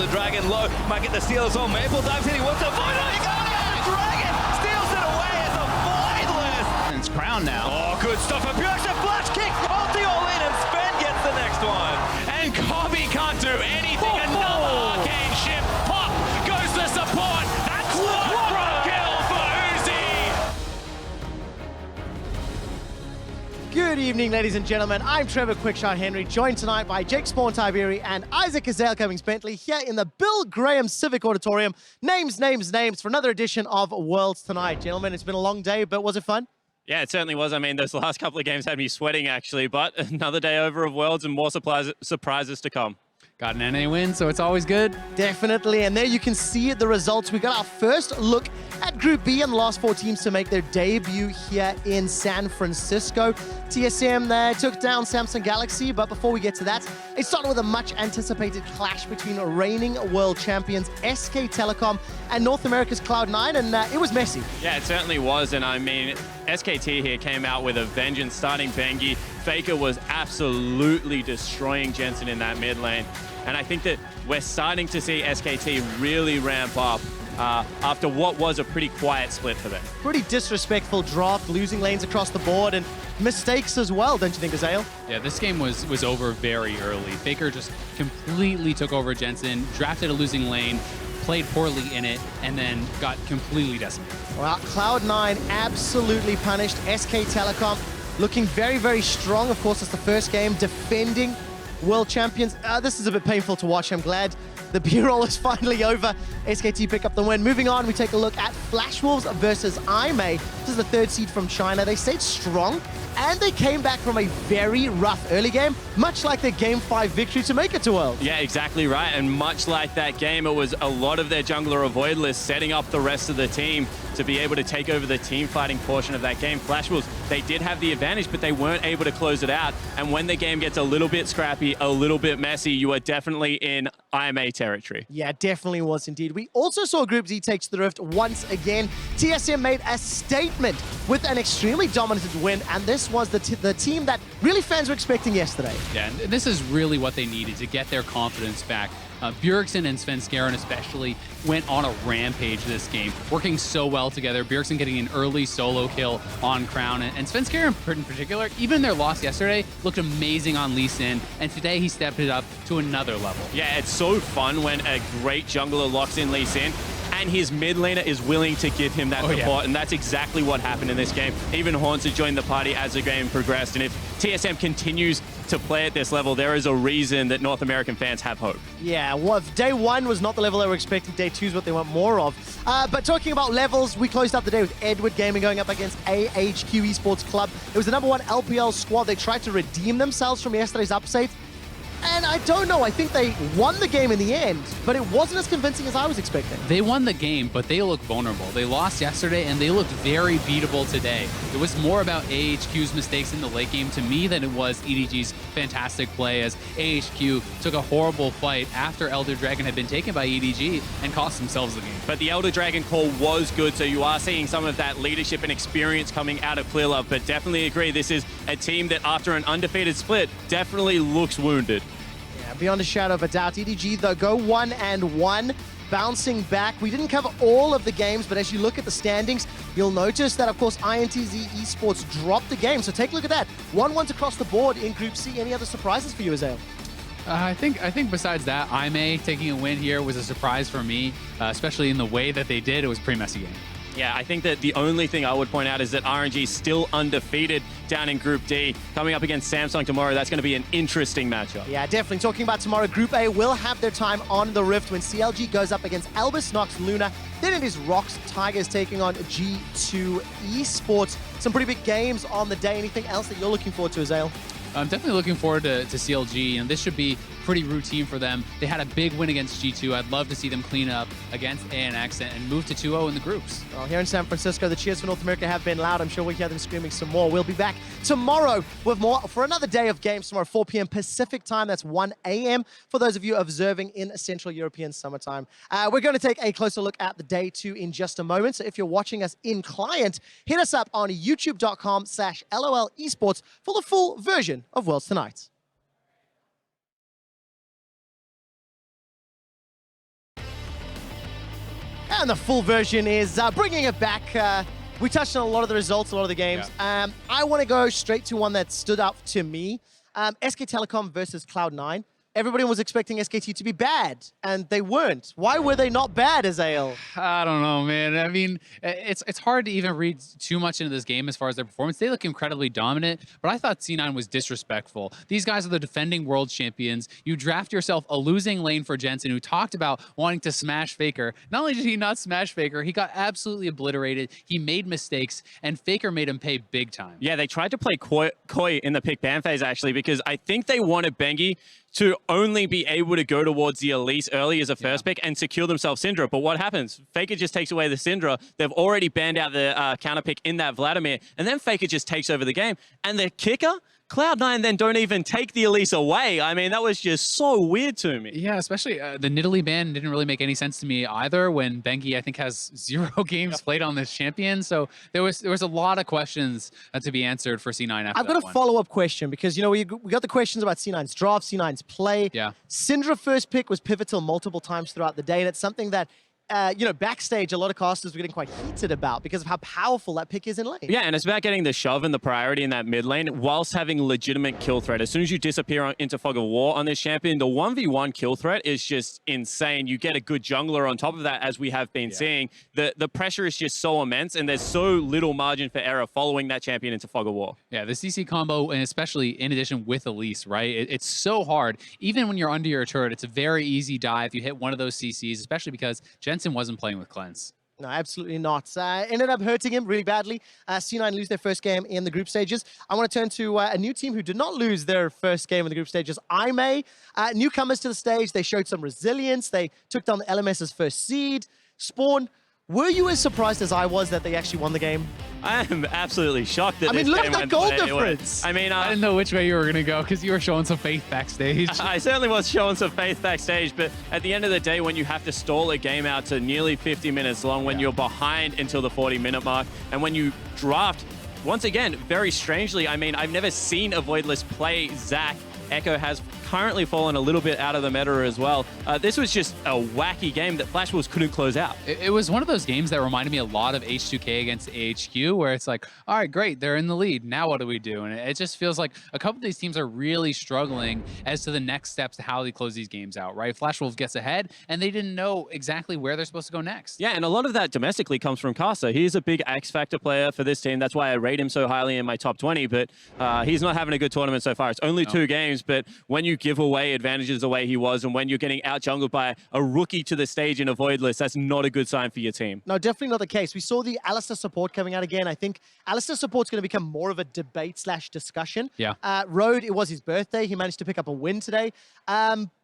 Elder Dragon low, might get the steal as well. Maple dives in, he wants to avoid it. Dragon steals it away as a voidless. And it's Crown now. Oh, good stuff. A beautiful flash kick. Ulti all in, and Sven gets the next one. And Kobe can't do anything. Another arcane ship. Pop goes the support. That's one kill for Uzi. Good evening, ladies and gentlemen. I'm Trevor Quickshot Henry, joined tonight by Jake Spawn Tiberi and Isaac Azael Cummings Bentley here in the Bill Graham Civic Auditorium. Names for another edition of Worlds Tonight. Gentlemen, it's been a long day, but was it fun? Yeah, it certainly was. I mean, those last couple of games had me sweating, actually, but another day over of Worlds and more surprises to come. Got an NA win, so it's always good. Definitely, and there you can see the results. We got our first look at Group B and the last four teams to make their debut here in San Francisco. TSM there took down Samsung Galaxy, but before we get to that, it started with a much-anticipated clash between reigning world champions SK Telecom and North America's Cloud9, and it was messy. Yeah, it certainly was, and I mean, SKT here came out with a vengeance, starting Bengi. Faker was absolutely destroying Jensen in that mid lane. And I think that we're starting to see SKT really ramp up after what was a pretty quiet split for them. Pretty disrespectful draft, losing lanes across the board, and mistakes as well, don't you think, Azael? Yeah, this game was over very early. Faker just completely took over Jensen, drafted a losing lane, played poorly in it, and then got completely decimated. Well, Cloud9 absolutely punished SK Telecom, looking very, very strong. Of course, it's the first game, defending world champions. This is a bit painful to watch. I'm glad the B-roll is finally over. SKT pick up the win. Moving on, we take a look at Flash Wolves versus IMA. This is the third seed from China. They stayed strong, and they came back from a very rough early game, much like their Game 5 victory to make it to Worlds. Yeah, exactly right. And much like that game, it was a lot of their jungler avoidless setting up the rest of the team to be able to take over the team fighting portion of that game. Flash Wolves, they did have the advantage, but they weren't able to close it out. And when the game gets a little bit scrappy, a little bit messy, you are definitely in IMA territory. Yeah, definitely was indeed. We also saw Group Z take to the rift once again. TSM made a statement with an extremely dominant win, and this was the team that really fans were expecting yesterday. Yeah, and this is really what they needed to get their confidence back. Bjergsen and Svenskeren especially went on a rampage this game, working so well together. Bjergsen getting an early solo kill on Crown, and Svenskeren in particular, even their loss yesterday, looked amazing on Lee Sin, and today he stepped it up to another level. Yeah, it's so fun when a great jungler locks in Lee Sin, and his mid laner is willing to give him that support, and that's exactly what happened in this game. Even Haunter joined the party as the game progressed, and if TSM continues to play at this level, there is a reason that North American fans have hope. Yeah, well, day one was not the level they were expecting. Day two is what they want more of. But talking about levels, we closed out the day with Edward Gaming going up against AHQ Esports Club. It was the #1 LPL squad. They tried to redeem themselves from yesterday's upset. And I don't know, I think they won the game in the end, but it wasn't as convincing as I was expecting. They won the game, but they look vulnerable. They lost yesterday, and they looked very beatable today. It was more about AHQ's mistakes in the late game to me than it was EDG's fantastic play, as AHQ took a horrible fight after Elder Dragon had been taken by EDG and cost themselves the game. But the Elder Dragon call was good, so you are seeing some of that leadership and experience coming out of Clearlove, but definitely agree, this is a team that after an undefeated split definitely looks wounded. Beyond a shadow of a doubt. EDG, though, go 1-1, bouncing back. We didn't cover all of the games, but as you look at the standings, you'll notice that, of course, INTZ Esports dropped the game. So take a look at that. 1-1 across the board in Group C. Any other surprises for you, Azael? I think besides that, IMA taking a win here was a surprise for me, especially in the way that they did. It was a pretty messy game. Yeah, I think that the only thing I would point out is that RNG is still undefeated down in Group D. Coming up against Samsung tomorrow, that's going to be an interesting matchup. Yeah, definitely. Talking about tomorrow, Group A will have their time on the Rift when CLG goes up against Albus, Nox, Luna. Then it is Rox Tigers taking on G2 Esports. Some pretty big games on the day. Anything else that you're looking forward to, Azael? I'm definitely looking forward to CLG, and this should be pretty routine for them. They had a big win against G2. I'd love to see them clean up against ANX and move to 2-0 in the groups. Well, here in San Francisco, the cheers for North America have been loud. I'm sure we'll hear them screaming some more. We'll be back tomorrow with more for another day of games tomorrow, 4 p.m. Pacific time. That's 1 a.m. for those of you observing in Central European summertime. We're going to take a closer look at the day two in just a moment. So if you're watching us in client, hit us up on youtube.com/LOL Esports for the full version of Worlds Tonight. And the full version is bringing it back. We touched on a lot of the results, a lot of the games. Yeah. I want to go straight to one that stood out to me. SK Telecom versus Cloud9. Everybody was expecting SKT to be bad, and they weren't. Why were they not bad, Azael? I don't know, man. I mean, it's hard to even read too much into this game as far as their performance. They look incredibly dominant, but I thought C9 was disrespectful. These guys are the defending world champions. You draft yourself a losing lane for Jensen, who talked about wanting to smash Faker. Not only did he not smash Faker, he got absolutely obliterated. He made mistakes, and Faker made him pay big time. Yeah, they tried to play coy in the pick ban phase, actually, because I think they wanted Bengi to only be able to go towards the Elise early as a first pick and secure themselves Syndra. But what happens? Faker just takes away the Syndra. They've already banned out the counter pick in that Vladimir, and then Faker just takes over the game. And the kicker? Cloud9 then don't even take the Elise away. I mean, that was just so weird to me. Yeah, especially the Nidalee ban didn't really make any sense to me either when Bengi, I think, has 0 games played on this champion. So there was a lot of questions to be answered for C9 after I've got a follow-up question because, you know, we got the questions about C9's draft, C9's play. Yeah. Syndra first pick was pivotal multiple times throughout the day, and it's something that you know, backstage, a lot of casters were getting quite heated about because of how powerful that pick is in lane. Yeah, and it's about getting the shove and the priority in that mid lane whilst having legitimate kill threat. As soon as you disappear into Fog of War on this champion, the 1v1 kill threat is just insane. You get a good jungler on top of that, as we have been seeing. The pressure is just so immense, and there's so little margin for error following that champion into Fog of War. Yeah, the CC combo, and especially in addition with Elise, right? It's so hard. Even when you're under your turret, it's a very easy die if you hit one of those CCs, especially because Jensen wasn't playing with Cleanse. No, absolutely not. Ended up hurting him really badly. C9 lose their first game in the group stages. I want to turn to a new team who did not lose their first game in the group stages. IMA, newcomers to the stage. They showed some resilience. They took down the LMS's first seed. Spawn, were you as surprised as I was that they actually won the game? I am absolutely shocked that this look game at that went goal the way it went. difference. I mean, I didn't know which way you were going to go because you were showing some faith backstage. I certainly was showing some faith backstage, but at the end of the day, when you have to stall a game out to nearly 50 minutes long, when you're behind until the 40-minute mark, and when you draft, once again, very strangely, I mean, I've never seen a Voidless play Zac. Echo has currently fallen a little bit out of the meta as well. This was just a wacky game that Flash Wolves couldn't close out. It was one of those games that reminded me a lot of H2K against AHQ, where it's like, all right, great, they're in the lead. Now what do we do? And it just feels like a couple of these teams are really struggling as to the next steps to how they close these games out, right? Flash Wolves gets ahead, and they didn't know exactly where they're supposed to go next. Yeah, and a lot of that domestically comes from Casa. He's a big X-Factor player for this team. That's why I rate him so highly in my top 20, but he's not having a good tournament so far. It's only 2 games, but when you give away advantages the way he was, and when you're getting out-jungled by a rookie to the stage in a Voidless, that's not a good sign for your team. No, definitely not the case. We saw the Alistar support coming out again. I think Alistar support's going to become more of a debate/discussion. Yeah. Road, it was his birthday. He managed to pick up a win today.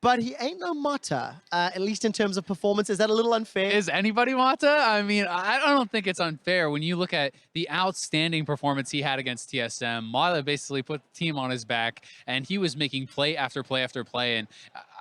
But he ain't no Mata, at least in terms of performance. Is that a little unfair? Is anybody Mata? I mean, I don't think it's unfair when you look at the outstanding performance he had against TSM. Mata basically put the team on his back, and he was making play after play after play. And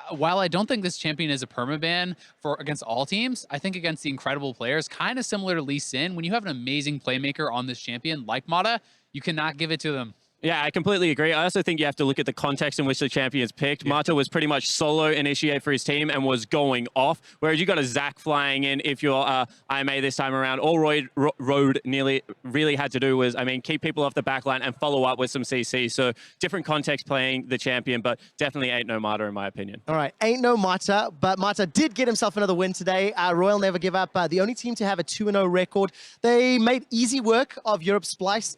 while I don't think this champion is a permaban for against all teams, I think against the incredible players, kind of similar to Lee Sin, when you have an amazing playmaker on this champion like Mata, you cannot give it to them. Yeah, I completely agree. I also think you have to look at the context in which the champion's picked. Mata was pretty much solo initiate for his team and was going off, whereas you got a Zac flying in if you're IMA this time around. All Road nearly really had to do was, I mean, keep people off the backline and follow up with some CC. So different context playing the champion, but definitely ain't no Mata in my opinion. All right, ain't no Mata, but Mata did get himself another win today. Royal never give up. The only team to have a 2-0 record. They made easy work of Europe's Splyce.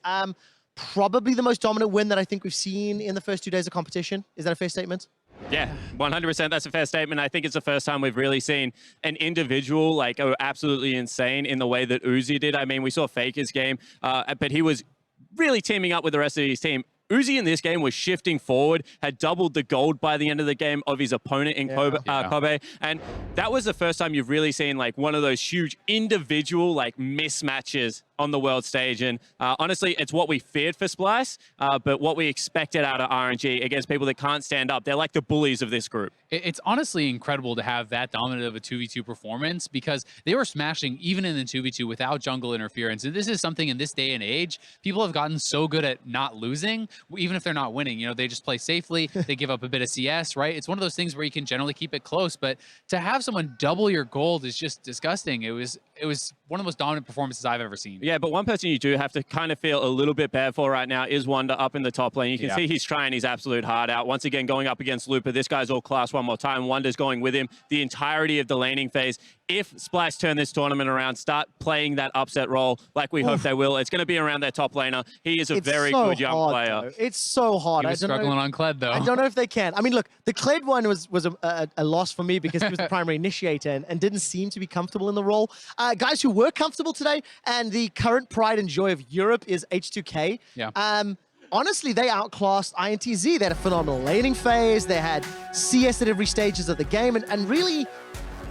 Probably the most dominant win that I think we've seen in the first 2 days of competition. Is that a fair statement? Yeah, 100%. That's a fair statement. I think it's the first time we've really seen an individual like go absolutely insane in the way that Uzi did. I mean, we saw Faker's game, but he was really teaming up with the rest of his team. Uzi in this game was shifting forward, had doubled the gold by the end of the game of his opponent in Kobe. And that was the first time you've really seen like one of those huge individual like mismatches on the world stage. And honestly, it's what we feared for Splyce, but what we expected out of RNG against people that can't stand up. They're like the bullies of this group. It's honestly incredible to have that dominant of a 2v2 performance because they were smashing even in the 2v2 without jungle interference. And this is something in this day and age, people have gotten so good at not losing, even if they're not winning. You know, they just play safely, they give up a bit of CS, right? It's one of those things where you can generally keep it close, but to have someone double your gold is just disgusting. It was one of the most dominant performances I've ever seen. Yeah, but one person you do have to kind of feel a little bit bad for right now is Wonder up in the top lane. You can see he's trying his absolute heart out. Once again, going up against Looper. This guy's all class one more time. Wonder's going with him the entirety of the laning phase. If Splyce turn this tournament around, start playing that upset role like we hope they will, it's going to be around their top laner. He is a very good young player. Though. It's so hard. He was struggling on Kled, though. I don't know if they can. I mean, look, the Kled one was a loss for me because he was the primary initiator and didn't seem to be comfortable in the role. Guys who were comfortable today, and the current pride and joy of Europe is H2K. Yeah. Honestly, they outclassed INTZ. They had a phenomenal laning phase. They had CS at every stages of the game, and really,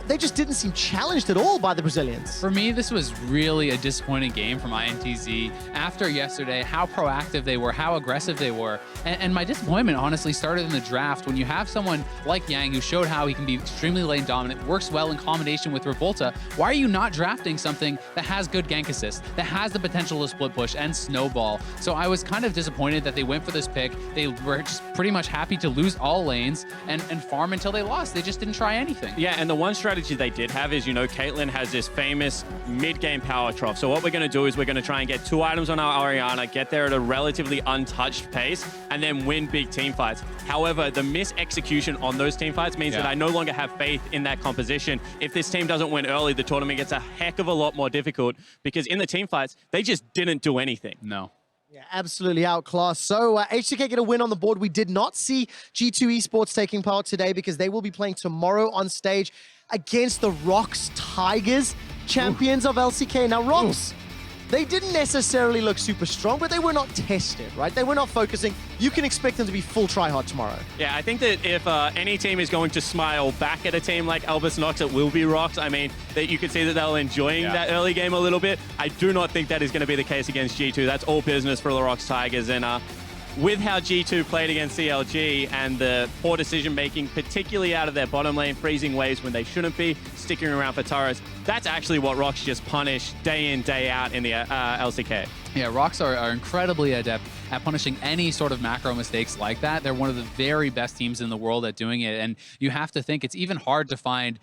they just didn't seem challenged at all by the Brazilians. For me, this was really a disappointing game from INTZ. After yesterday, how proactive they were, how aggressive they were. And my disappointment honestly started in the draft when you have someone like Yang who showed how he can be extremely lane dominant, works well in combination with Revolta. Why are you not drafting something that has good gank assist, that has the potential to split push and snowball? So I was kind of disappointed that they went for this pick. They were just pretty much happy to lose all lanes and farm until they lost. They just didn't try anything. Yeah, and the one strategy they did have is, you know, Caitlyn has this famous mid-game power trough. So what we're going to do is we're going to try and get 2 items on our Orianna, get there at a relatively untouched pace, and then win big team fights. However, the mis-execution on those team fights means that I no longer have faith in that composition. If this team doesn't win early, the tournament gets a heck of a lot more difficult because in the team fights, they just didn't do anything. No. Yeah, absolutely outclassed. So H2K get a win on the board. We did not see G2 Esports taking part today because they will be playing tomorrow on stage against the Rocks Tigers, champions of LCK. Now, Rocks, they didn't necessarily look super strong, but they were not tested, right? They were not focusing. You can expect them to be full try-hard tomorrow. Yeah, I think that if any team is going to smile back at a team like Albus Nox, it will be Rocks. I mean, that you can see that they're enjoying that early game a little bit. I do not think that is going to be the case against G2. That's all business for the Rocks Tigers. And with how G2 played against CLG and the poor decision-making, particularly out of their bottom lane, freezing waves when they shouldn't be, sticking around for turrets, that's actually what Rocks just punish day in, day out in the LCK. Yeah, Rocks are incredibly adept at punishing any sort of macro mistakes like that. They're one of the very best teams in the world at doing it, and you have to think it's even hard to find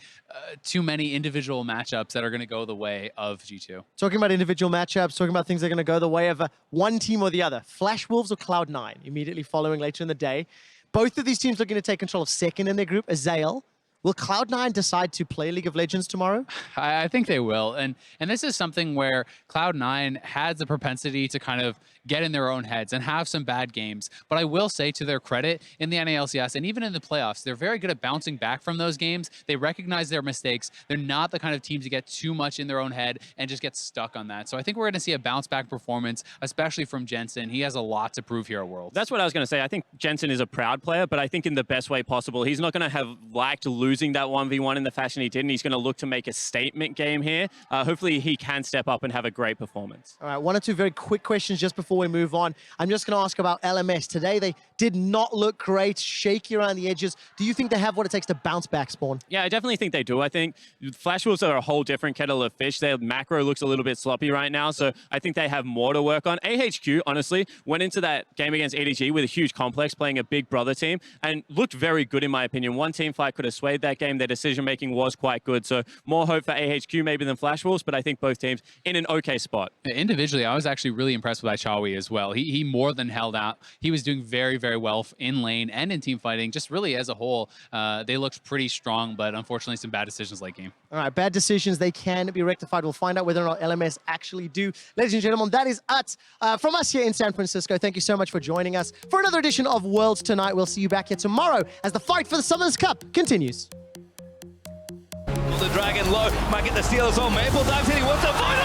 too many individual matchups that are going to go the way of G2. Talking about individual matchups, talking about things that are going to go the way of one team or the other. Flash Wolves or Cloud9, immediately following later in the day. Both of these teams are going to take control of second in their group, Azael. Will Cloud9 decide to play League of Legends tomorrow? I think they will. And this is something where Cloud9 has the propensity to kind of get in their own heads and have some bad games. But I will say, to their credit, in the NALCS and even in the playoffs, they're very good at bouncing back from those games. They recognize their mistakes. They're not the kind of team to get too much in their own head and just get stuck on that. So I think we're going to see a bounce back performance, especially from Jensen. He has a lot to prove here at Worlds. That's what I was going to say. I think Jensen is a proud player, but I think in the best way possible. He's not going to have liked losing that 1v1 in the fashion he did, and he's going to look to make a statement game here. Hopefully he can step up and have a great performance. All right, 1 or 2 very quick questions just before we move on. I'm just going to ask about LMS. Today, they did not look great, shaky around the edges. Do you think they have what it takes to bounce back, Spawn? Yeah, I definitely think they do. I think Flash Wolves are a whole different kettle of fish. Their macro looks a little bit sloppy right now, so I think they have more to work on. AHQ, honestly, went into that game against EDG with a huge complex, playing a big brother team, and looked very good in my opinion. One team fight could have swayed that game. Their decision-making was quite good, so more hope for AHQ maybe than Flash Wolves, but I think both teams in an okay spot. Individually, I was actually really impressed with Ichawi as well. He more than held out. He was doing very, very well in lane and in team fighting. Just really as a whole, they looked pretty strong, but unfortunately some bad decisions late game. All right, bad decisions, they can be rectified. We'll find out whether or not LMS actually do. Ladies and gentlemen, that is it from us here in San Francisco. Thank you so much for joining us for another edition of Worlds Tonight. We'll see you back here tomorrow as the fight for the Summoners Cup continues. The Dragon low, might get the steal as well. Maple dives in, he wants to find it.